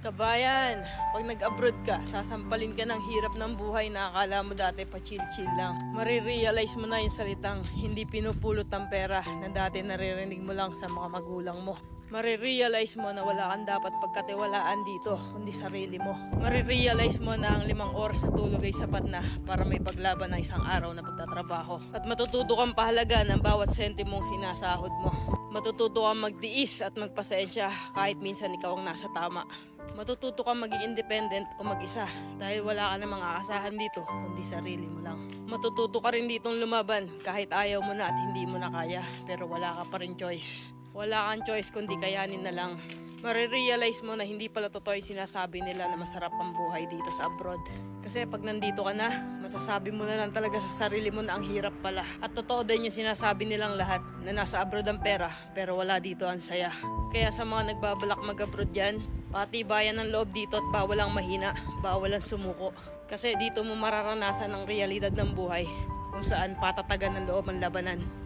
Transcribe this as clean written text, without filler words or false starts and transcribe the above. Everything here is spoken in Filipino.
Kabayan, pag nag-abroad ka, sasampalin ka ng hirap ng buhay na akala mo dati pa chill-chill lang. Marirealize mo na yung salitang hindi pinupulot ng pera na dati naririnig mo lang sa mga magulang mo. Marirealize mo na wala kang dapat pagkatiwalaan dito, kundi sarili mo. Marirealize mo na ang 5 oras na tulog ay sapat na para may paglaban ng isang araw na pagtatrabaho. At matututo kang pahalaga ng bawat sentimong sinasahod mo. Matututo kang magtiis at magpasensya kahit minsan ikaw ang nasa tama. Matututo kang maging independent o mag-isa dahil wala ka namang aasahan dito kundi sarili mo lang. Matututo ka rin ditong lumaban kahit ayaw mo na at hindi mo na kaya pero wala ka pa rin choice. Wala kang choice kundi kayanin na lang. Marirealize mo na hindi pala totoo yung sinasabi nila na masarap ang buhay dito sa abroad. Kasi pag nandito ka na, masasabi mo na lang talaga sa sarili mo na ang hirap pala. At totoo din yung sinasabi nilang lahat na nasa abroad ang pera pero wala dito ang saya. Kaya sa mga nagbabalak mag-abroad dyan, patibayan ng loob dito at bawal ang mahina, bawal ang sumuko. Kasi dito mo mararanasan ang realidad ng buhay kung saan patatagan ng loob ang labanan.